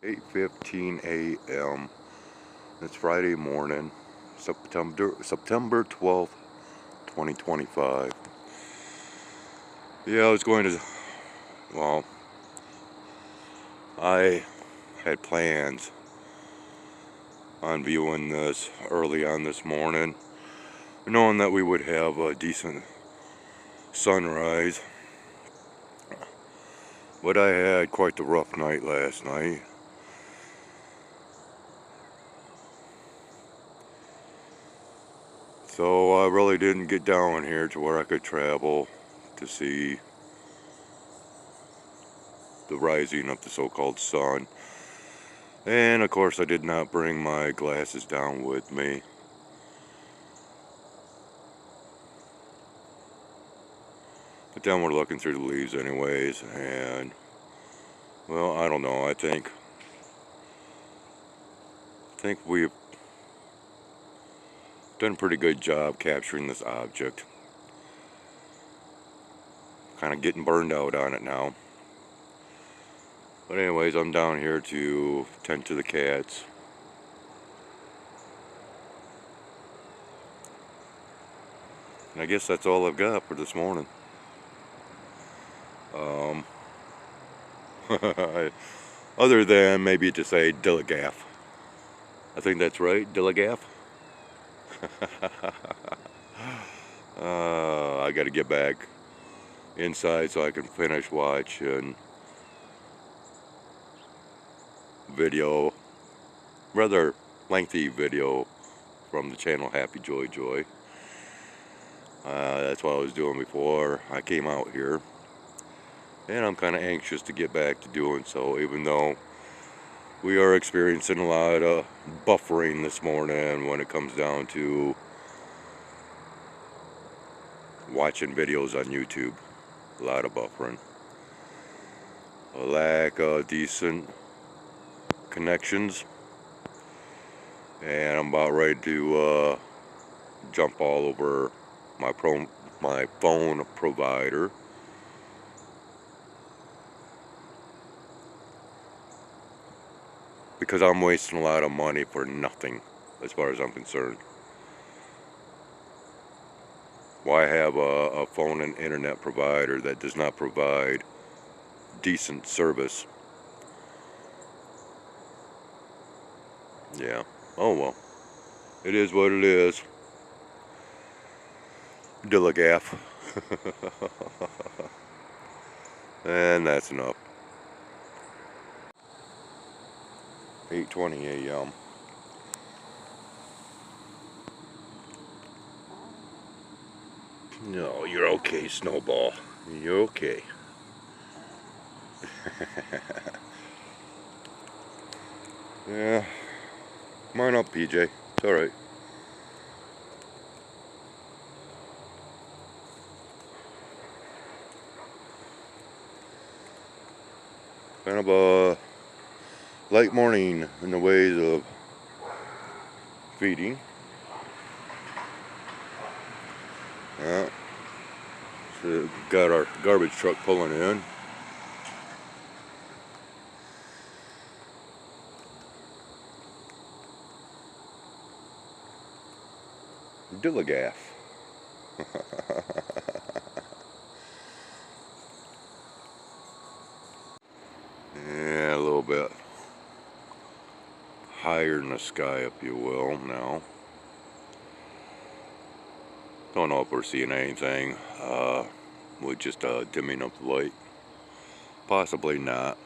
8:15 a.m. It's Friday morning, September 12th, 2025. Yeah, I was going to, well, I had plans on viewing this early on this morning, knowing that we would have a decent sunrise. But I had quite the rough night last night. So I really didn't get down here to where I could travel to see the rising of the so-called sun. And of course I did not bring my glasses down with me. But then we're looking through the leaves anyways, and well, I don't know, I think we've done a pretty good job capturing this object. Kind of getting burned out on it now. But anyways, I'm down here to tend to the cats. And I guess that's all I've got for this morning. Other than maybe to say Dilligaff. I think that's right, Dilligaff. I gotta get back inside so I can finish watching video, rather lengthy video from the channel Happy Joy Joy. That's what I was doing before I came out here, and I'm kind of anxious to get back to doing so, even though we are experiencing a lot of buffering this morning when it comes down to watching videos on YouTube. A lot of buffering, a lack of decent connections, and I'm about ready to jump all over my phone provider. Because I'm wasting a lot of money for nothing, as far as I'm concerned. Why have a phone and internet provider that does not provide decent service? Yeah, oh well. It is what it is. Dilligaff. And that's enough. 8:20 a.m. No, you're okay, Snowball. You're okay. Yeah. Come on up, PJ. It's alright. Kind of a light morning in the ways of feeding. Yeah. So got our garbage truck pulling in. Dilligaff. Yeah, a little bit higher in the sky, if you will, now. Don't know if we're seeing anything with just dimming up the light. Possibly not.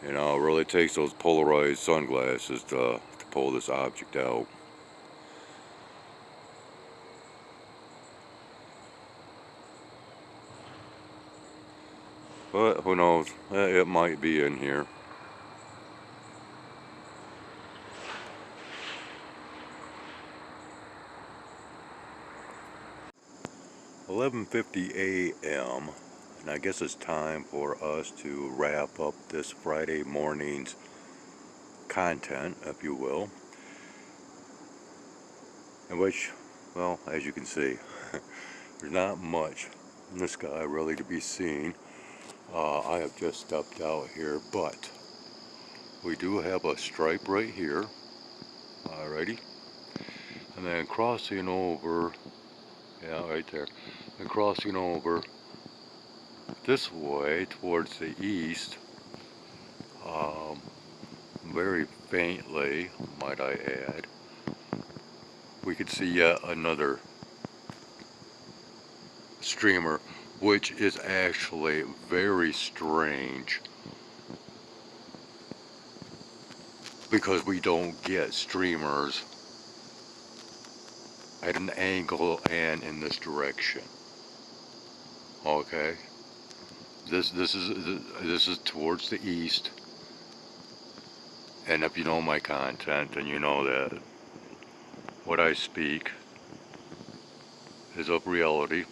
You know, it really takes those polarized sunglasses to pull this object out. But who knows, it might be in here. "11:50 a.m. and I guess it's time for us to wrap up this Friday morning's content, if you will. In which, well, as you can see, there's not much in the sky really to be seen. I have just stepped out here, but we do have a stripe right here. Alrighty. And then crossing over, yeah, right there. And crossing over this way towards the east, very faintly, might I add, we could see yet another streamer, which is actually very strange because we don't get streamers at an angle and in this direction. Okay, this is towards the east, and if you know my content, then you know that what I speak is of reality.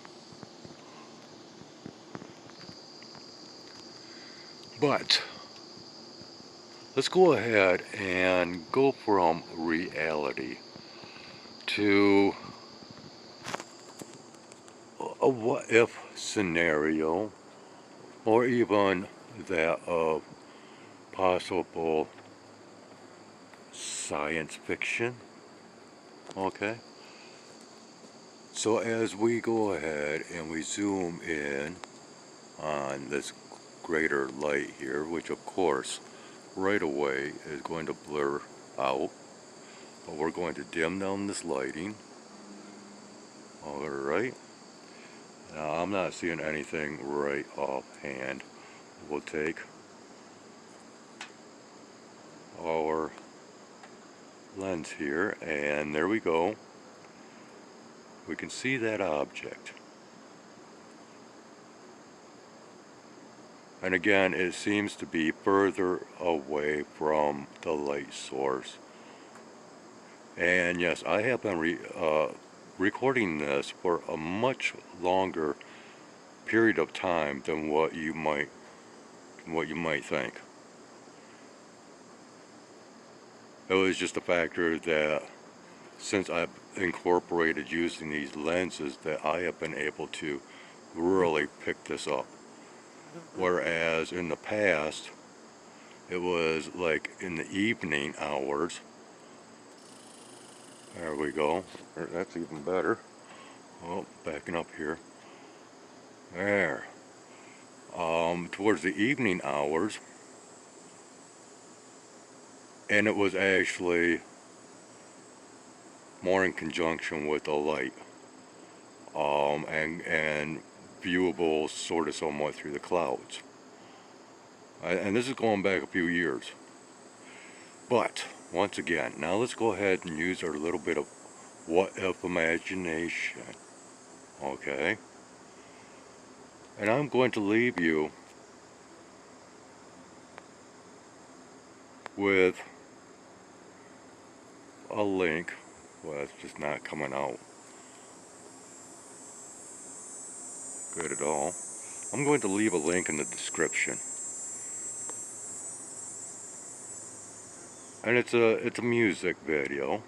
But let's go ahead and go from reality to a what if scenario, or even that of possible science fiction. Okay, so as we go ahead and we zoom in on this greater light here, which of course right away is going to blur out, but we're going to dim down this lighting. Alright, now I'm not seeing anything right offhand. We'll take our lens here, and there we go. We can see that object. And again, it seems to be further away from the light source. And yes, I have been recording this for a much longer period of time than what you might think. It was just a factor that since I've incorporated using these lenses, that I have been able to really pick this up. Whereas in the past, it was like in the evening hours. There we go. That's even better. Oh, backing up here. There. Towards the evening hours, and it was actually more in conjunction with the light, and viewable sort of somewhat through the clouds. And this is going back a few years. But once again, now let's go ahead and use our little bit of what if imagination. Okay? And I'm going to leave you with a link. Well, it's just not coming out good at all. I'm going to leave a link in the description. And it's a music video.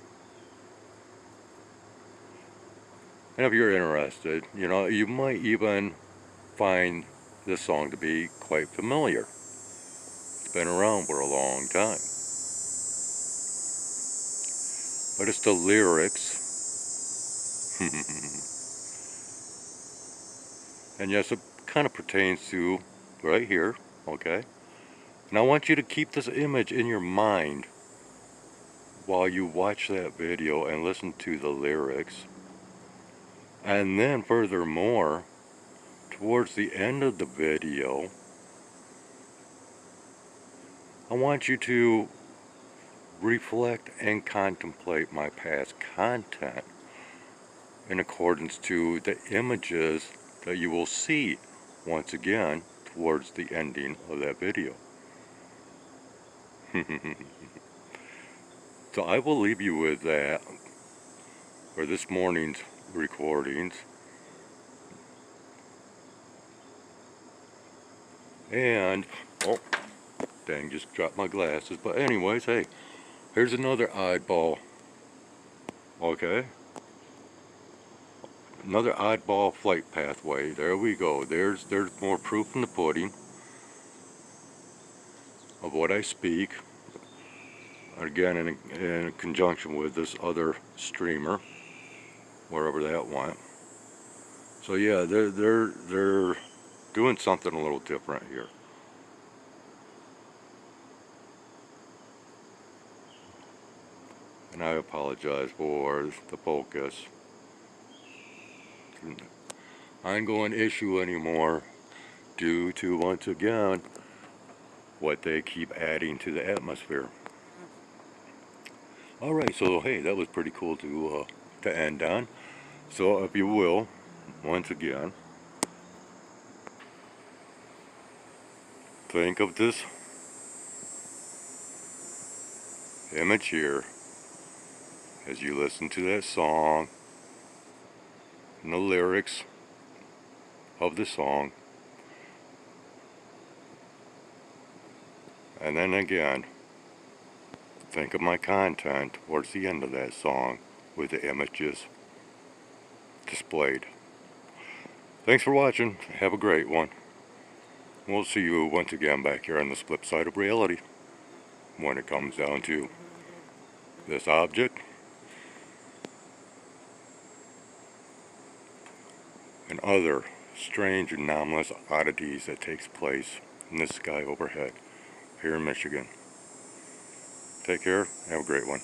And if you're interested, you know, you might even find this song to be quite familiar. It's been around for a long time. But it's the lyrics. And yes, it kind of pertains to right here, okay? And I want you to keep this image in your mind while you watch that video and listen to the lyrics. And then furthermore, towards the end of the video, I want you to reflect and contemplate my past content in accordance to the images that you will see once again towards the ending of that video. So I will leave you with that for this morning's recordings. And, oh, dang, just dropped my glasses. But anyways, hey, here's another oddball. Okay? Another oddball flight pathway. There we go. There's more proof in the pudding of what I speak. again in conjunction with this other streamer, wherever that went. So yeah, they're doing something a little different here. And I apologize for the focus. Ongoing issue anymore due to, once again, what they keep adding to the atmosphere. Alright, so hey, that was pretty cool to end on. So if you will, once again, think of this image here as you listen to that song and the lyrics of the song. And then again, think of my content towards the end of that song with the images displayed. Thanks for watching. Have a great one. We'll see you once again back here on the flip side of reality when it comes down to this object and other strange anomalous oddities that takes place in the sky overhead here in Michigan. Take care. Have a great one.